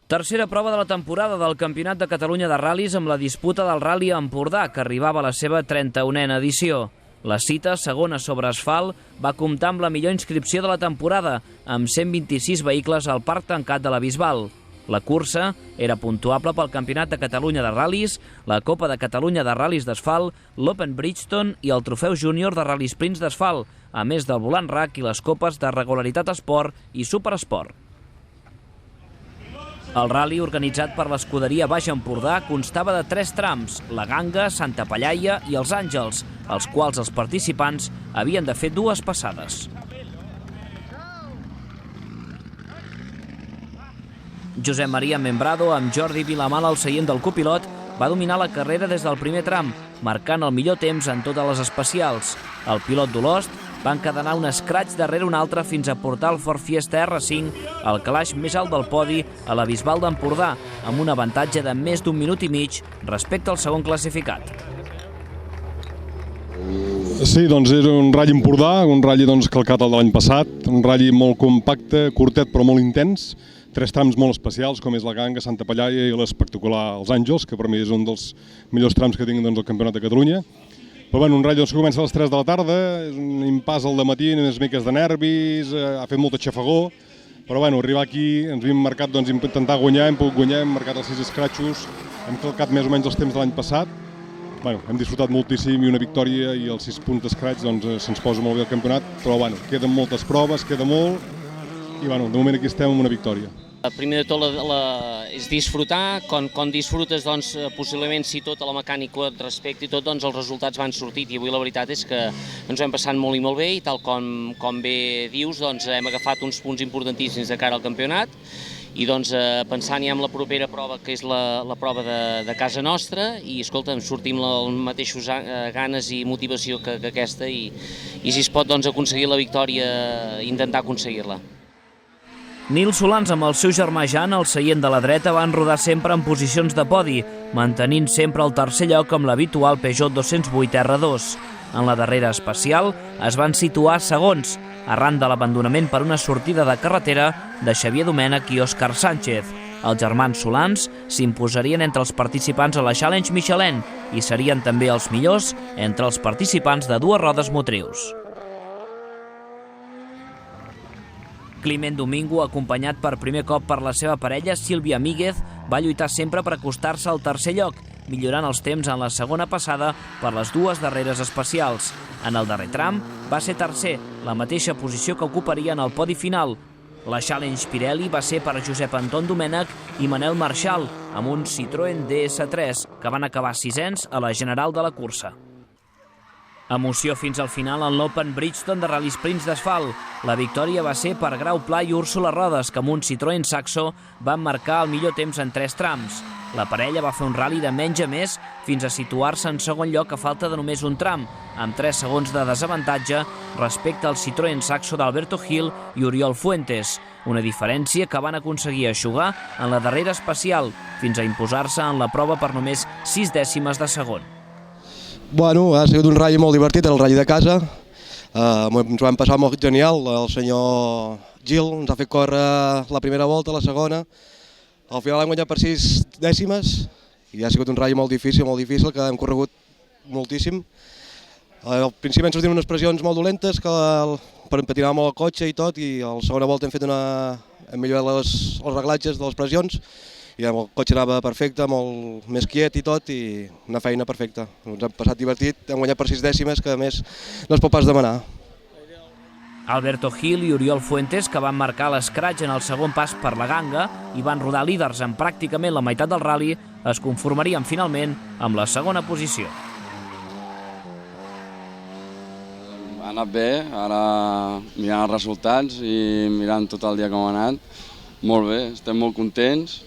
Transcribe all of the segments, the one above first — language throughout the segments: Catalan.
Tercera prova de la temporada del Campionat de Catalunya de ral·lis amb la disputa del Ral·li a Empordà, que arribava a la seva 31a edició. La cita, segona sobre asfalt, va comptar amb la millor inscripció de la temporada, amb 126 vehicles al parc tancat de la Bisbal. La cursa era puntuable pel Campionat de Catalunya de ral·lis, la Copa de Catalunya de ral·lis d'asfalt, l'Open Bridgestone i el Trofeu Júnior de ral·lis sprints d'asfalt, a més del volant RAC i les copes de regularitat esport i superesport. El ral·li, organitzat per l'escuderia Baix Empordà, constava de 3 trams, la Ganga, Santa Pallaia i els Àngels, als quals els participants havien de fer 2 passades. Josep Maria Membrado, amb Jordi Vilamal al seient del copilot, va dominar la carrera des del primer tram, marcant el millor temps en totes les especials. El pilot d'Olost va encadenar un escratx darrere un altre fins a portar el Ford Fiesta R5, el calaix més alt del podi, a la Bisbal d'Empordà, amb un avantatge de més d'1 minut i mig respecte al segon classificat. Sí, doncs era un Ral·li Empordà, un Ral·li calcat el de l'any passat, un Ral·li molt compacte, curtet però molt intens, 3 trams molt especials com és la Ganga, Santa Pallaia i l'espectacular Els Àngels, que per mi és un dels millors trams que tinc al Campionat de Catalunya. Però bueno, un Ral·li que comença a les 3 de la tarda, és un impàs al dematí, unes miques de nervis, ha fet molta xafagó, però bueno, arribar aquí ens hem marcat intentar guanyar, hem pogut guanyar, hem marcat els 6 escratxos, hem calcat més o menys els temps de l'any passat. Bueno, hem disfrutat moltíssim i una victòria i els 6 punts d'escratx se'ns posa molt bé el campionat, però bueno, queden moltes proves, queda molt i bueno, de moment aquí estem amb una victòria. Primer de tot és disfrutar, quan disfrutes possiblement si tota la mecànica et respecta i tot, els resultats van sortit i avui la veritat és que ens ho hem passat molt i molt bé i tal com bé dius hem agafat uns punts importantíssims de cara al campionat i pensant ja en la propera prova que és la prova de casa nostra i escolta, sortim amb les mateixes ganes i motivació que aquesta i si es pot aconseguir la victòria, intentar aconseguir-la. Nil Solans amb el seu germà Jan al seient de la dreta van rodar sempre en posicions de podi, mantenint sempre el tercer lloc amb l'habitual Peugeot 208 R2. En la darrera especial es van situar segons, arran de l'abandonament per una sortida de carretera de Xavier Domènech i Òscar Sánchez. Els germans Solans s'imposarien entre els participants a la Challenge Michelin i serien també els millors entre els participants de 2 rodes motrius. Climent Domingo, acompanyat per primer cop per la seva parella, Sílvia Míguez, va lluitar sempre per acostar-se al tercer lloc, millorant els temps en la segona passada per les 2 darreres especials. En el darrer tram va ser tercer, la mateixa posició que ocuparia en el podi final. La Challenge Pirelli va ser per Josep Anton Domènech i Manel Marchal, amb un Citroën DS3, que van acabar 6ens a la general de la cursa. Emoció fins al final en l'Open Bridgestone de ral·lis sprints d'asfalt. La victòria va ser per Grau Pla i Úrsula Rodes, que amb un Citroën Saxo van marcar el millor temps en 3 trams. La parella va fer un ral·li de menys a més fins a situar-se en segon lloc a falta de només un tram, amb 3 segons de desavantatge respecte al Citroën Saxo d'Alberto Gil i Oriol Fuentes, una diferència que van aconseguir eixugar en la darrera especial, fins a imposar-se en la prova per només 6 dècimes de segon. Bueno, ha sigut un ral·li molt divertit, el ral·li de casa. Ens ho vam passar molt genial. El senyor Gil ens ha fet córrer la primera volta, la segona. Al final hem guanyat per 6 dècimes i ha sigut un ral·li molt difícil, que hem corregut moltíssim. Al principi ens sortien unes pressions molt dolentes que patinava molt el cotxe i tot, i a la segona volta hem millorat els reglatges de les pressions i el cotxe anava perfecte, molt més quiet i tot, i una feina perfecta. Ens hem passat divertit, hem guanyat per 6 dècimes, que a més no es pot pas demanar. Alberto Gil i Oriol Fuentes, que van marcar l'escratx en el segon pas per la Ganga i van rodar líders en pràcticament la meitat del ral·li, es conformarien finalment amb la segona posició. Ha anat bé, ara mirant els resultats i mirant tot el dia com ha anat, molt bé, estem molt contents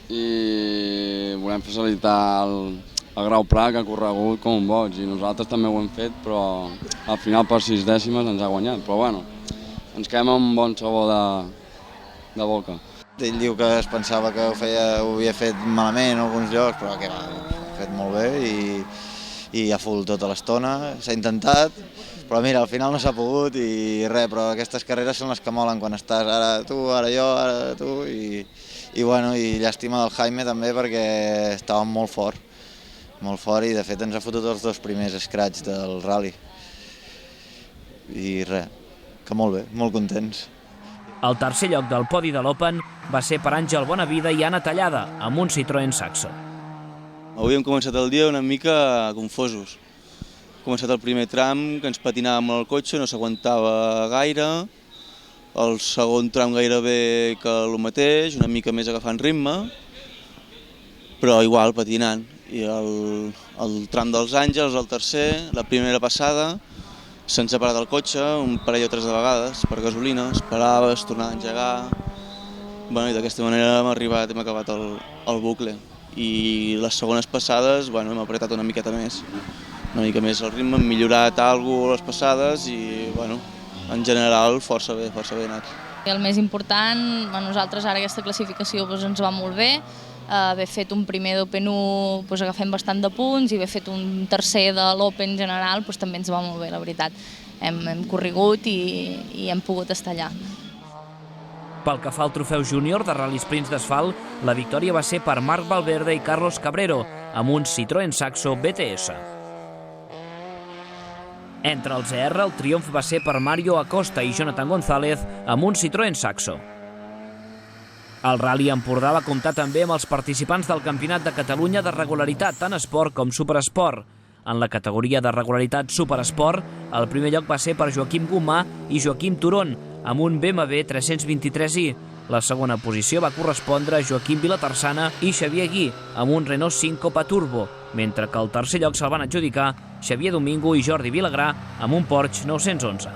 i volem facilitar el Grau Pla, que ha corregut com un boig, i nosaltres també ho hem fet, però al final per 6 dècimes ens ha guanyat, però bueno, ens quedem amb un bon sabor de boca. Ell diu que es pensava que ho havia fet malament en alguns llocs, però que ho ha fet molt bé i a full tota l'estona, s'ha intentat, però mira, al final no s'ha pogut i res, però aquestes carreres són les que molen quan estàs ara tu, ara jo, ara tu, i i llàstima del Jaime també perquè estàvem molt fort i de fet ens ha fotut els 2 primers scratch del rally. I res, que molt bé, molt contents. El tercer lloc del podi de l'Open va ser per Àngel Bonavida i Anna Tallada, amb un Citroën Saxo. Avui hem començat el dia una mica confosos. Hem començat el primer tram, que ens patinàvem el cotxe, no s'aguantava gaire. El segon tram gairebé que el mateix, una mica més agafant ritme, però igual patinant. I el tram dels Àngels, el tercer, la primera passada, se'ns ha parat el cotxe un parell o 3 de vegades per gasolina, es parava, es tornava a engegar. I d'aquesta manera hem acabat el bucle. I les segones passades hem apretat una mica més el ritme, hem millorat alguna cosa les passades i en general força bé anat. El més important, a nosaltres ara aquesta classificació ens va molt bé. Haver fet un primer d'Open 1 agafem bastant de punts i haver fet un tercer de l'Open general també ens va molt bé, la veritat. Hem corregut i hem pogut estar allà. Pel que fa al trofeu júnior de Rally Sprints d'asfalt, la victòria va ser per Marc Valverde i Carlos Cabrero, amb un Citroën Saxo BTS. Entre els ER, el triomf va ser per Mario Acosta i Jonathan González amb un Citroën Saxo. El Rally Empordà va comptar també amb els participants del Campionat de Catalunya de regularitat, tant esport com superesport. En la categoria de regularitat superesport, el primer lloc va ser per Joaquim Gomà i Joaquim Turón, amb un BMW 323i. La segona posició va correspondre a Joaquim Vilatarsana i Xavier Gui, amb un Renault 5 Copa Turbo, mentre que el tercer lloc se'l van adjudicar Xavier Domingo i Jordi Vilagrà amb un Porsche 911.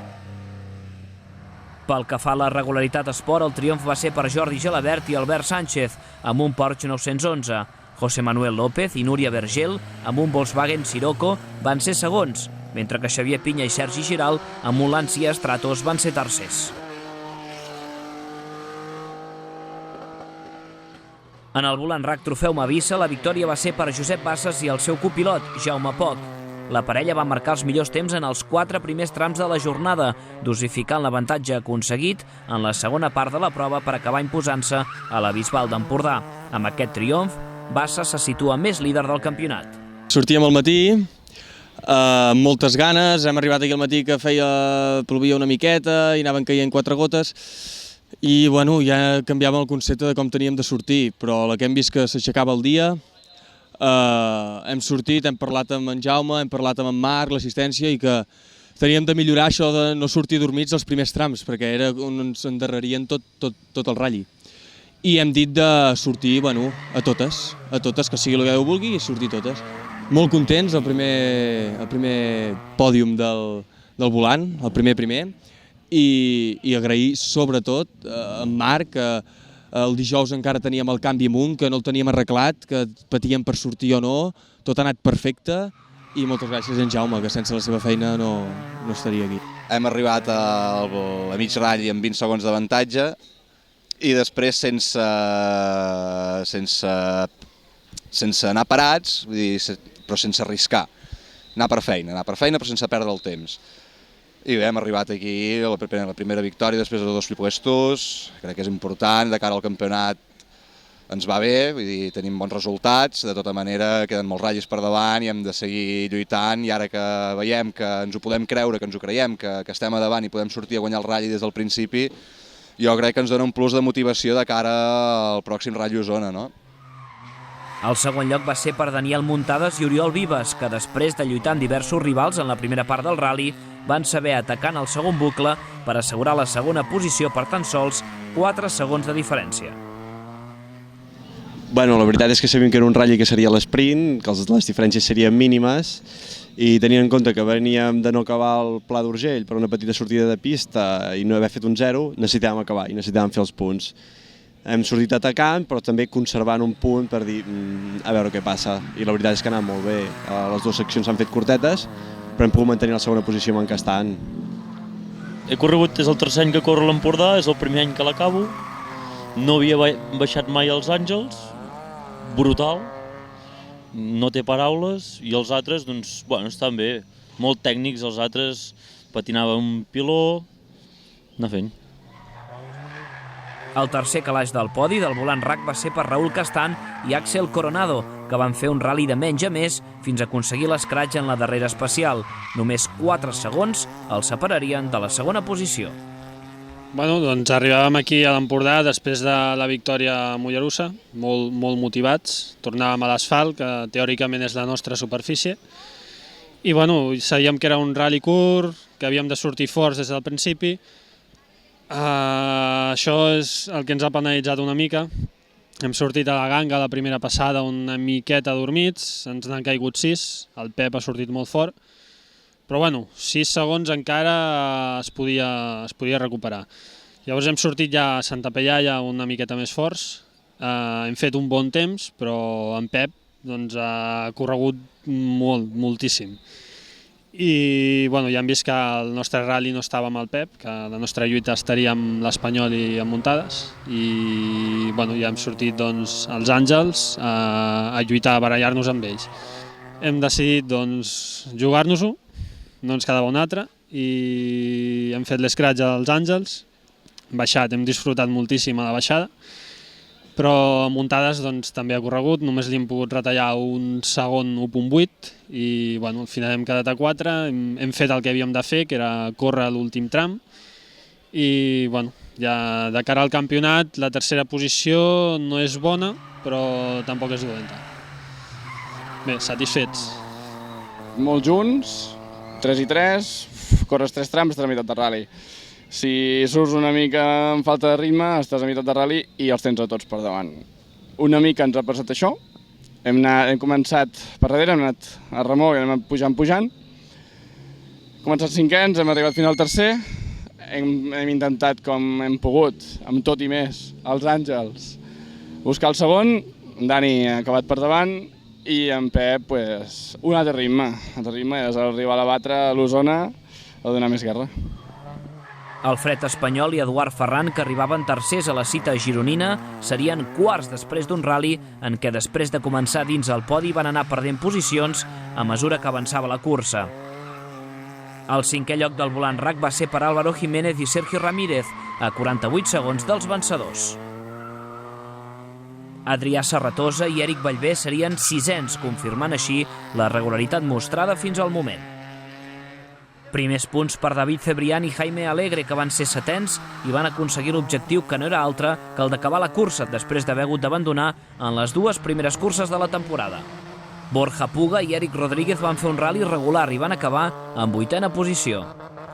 Pel que fa a la regularitat esport, el triomf va ser per Jordi Gelabert i Albert Sánchez, amb un Porsche 911. José Manuel López i Núria Vergel, amb un Volkswagen Sirocco, van ser segons, mentre que Xavier Pinya i Sergi Giral, amb un Lancia Stratos, van ser tercers. En el Volant RAC Trofeu Mavisa, la victòria va ser per Josep Bassas i el seu copilot, Jaume Poch. La parella va marcar els millors temps en els 4 primers trams de la jornada, dosificant l'avantatge aconseguit en la segona part de la prova per acabar imposant-se a la Bisbal d'Empordà. Amb aquest triomf, Bassas se situa més líder del campionat. Sortíem al matí, amb moltes ganes, hem arribat aquí al matí que plovia una miqueta i anaven caient 4 gotes i ja canviàvem el concepte de com teníem de sortir, però la que hem vist que s'aixecava el dia, hem sortit, hem parlat amb en Jaume, hem parlat amb en Marc, l'assistència, i que teníem de millorar això de no sortir dormits als primers trams, perquè era on ens endarrerien tot el ratll. I hem dit de sortir a totes, que sigui el que Déu vulgui, i sortir totes. Molt contents, el primer pòdium del volant, el primer, i agrair sobretot a en Marc, que el dijous encara teníem el canvi amunt, que no el teníem arreglat, que patíem per sortir o no, tot ha anat perfecte, i moltes gràcies a en Jaume, que sense la seva feina no estaria aquí. Hem arribat a mig ratll amb 20 segons d'avantatge i després sense anar parats, però sense arriscar, anar per feina però sense perdre el temps. I bé, hem arribat aquí a la primera victòria després de 2 puestos, crec que és important, de cara al campionat ens va bé, vull dir, tenim bons resultats, de tota manera queden molts ratllis per davant i hem de seguir lluitant, i ara que veiem que ens ho podem creure, que ens ho creiem, que estem a davant i podem sortir a guanyar el ratll des del principi, jo crec que ens dona un plus de motivació de cara al pròxim Ratll Osona, no? El segon lloc va ser per Daniel Muntades i Oriol Vives, que després de lluitar amb diversos rivals en la primera part del rally, van saber atacar en el segon bucle per assegurar la segona posició per tan sols 4 segons de diferència. La veritat és que sabíem que era un ratll que seria l'esprint, que les diferències serien mínimes, i tenint en compte que veníem de no acabar el Pla d'Urgell per una petita sortida de pista i no haver fet un 0, necessitàvem acabar i necessitàvem fer els punts. Hem sortit atacant, però també conservant un punt per dir a veure què passa, i la veritat és que ha anat molt bé. Les 2 seccions s'han fet curtetes, però hem pogut mantenir la segona posició encastant. He corregut, és el tercer any que corro a l'Empordà, és el primer any que l'acabo, no havia baixat mai als Àngels, brutal, no té paraules, i els altres, doncs, estan bé, molt tècnics, els altres patinava un piló, anar fent. El tercer calaix del podi del volant RAC va ser per Raúl Castan i Axel Coronado, que van fer un ral·li de menys a més fins a aconseguir l'escratx en la darrera especial. Només 4 segons els separarien de la segona posició. Bueno, doncs arribàvem aquí a l'Empordà després de la victòria a Mollerussa, molt motivats. Tornàvem a l'asfalt, que teòricament és la nostra superfície. I bueno, sabíem que era un ral·li curt, que havíem de sortir forts des del principi. Això és el que ens ha penalitzat una mica. Hem sortit a la ganga la primera passada una miqueta dormits, ens n'han caigut 6, el Pep ha sortit molt fort, però bueno, 6 segons encara es podia recuperar. Llavors hem sortit ja a Santa Pellaia una miqueta més forts, hem fet un bon temps, però en Pep ha corregut moltíssim. I bueno, ja hem vist que el nostre ral·li no estava amb el Pep, que la nostra lluita estaria amb l'Espanyol i amb muntades, i bueno, ja hem sortit als Àngels a lluitar, a barallar-nos amb ells. Hem decidit jugar-nos-ho, no ens quedava un altre, i hem fet l'escratx als Àngels, baixat, hem disfrutat moltíssim a la baixada, però a muntades també ha corregut, només li hem pogut retallar un segon 1.8 i bueno, al final hem quedat a 4, hem fet el que havíem de fer, que era córrer l'últim tram, i bueno, ja de cara al campionat la tercera posició no és bona, però tampoc és dolenta. Bé, satisfets. Molt junts, 3 i 3, corres 3 trams, estàs a meitat de ral·li. Si surts una mica en falta de ritme, estàs a meitat de ral·li i els tens a tots per davant. Una mica ens ha passat això, hem començat per darrere, hem anat a remolc, hem anat pujant. Hem començat cinquens, hem arribat fins al tercer, hem intentat com hem pogut, amb tot i més, als Àngels, buscar el segon, en Dani ha acabat per davant i en Pep un altre ritme. L'altre ritme és arribar a batre a l'Osona a donar més guerra. Alfred Espanyol i Eduard Ferran, que arribaven tercers a la cita gironina, serien quarts després d'un ral·li en què després de començar dins el podi van anar perdent posicions a mesura que avançava la cursa. El 5è lloc del volant RAC va ser per Álvaro Jiménez i Sergio Ramírez, a 48 segons dels vencedors. Adrià Serratosa i Eric Ballbé serien 6ens, confirmant així la regularitat mostrada fins al moment. Primers punts per David Cebrián i Jaime Alegre, que van ser 7ens i van aconseguir l'objectiu que no era altre que el d'acabar la cursa després d'haver hagut d'abandonar en les 2 primeres curses de la temporada. Borja Puga i Eric Rodríguez van fer un ral·li regular i van acabar en 8a posició.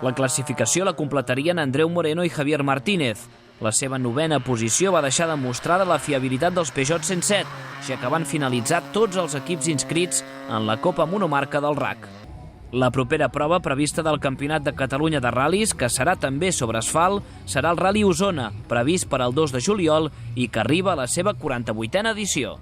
La classificació la completarien Andreu Moreno i Javier Martínez. La seva 9a posició va deixar demostrada la fiabilitat dels Peugeot 107, ja que van finalitzar tots els equips inscrits en la Copa Monomarca del RAC. La propera prova prevista del Campionat de Catalunya de ral·lis, que serà també sobre asfalt, serà el Ral·li Osona, previst per al 2 de juliol i que arriba a la seva 48a edició.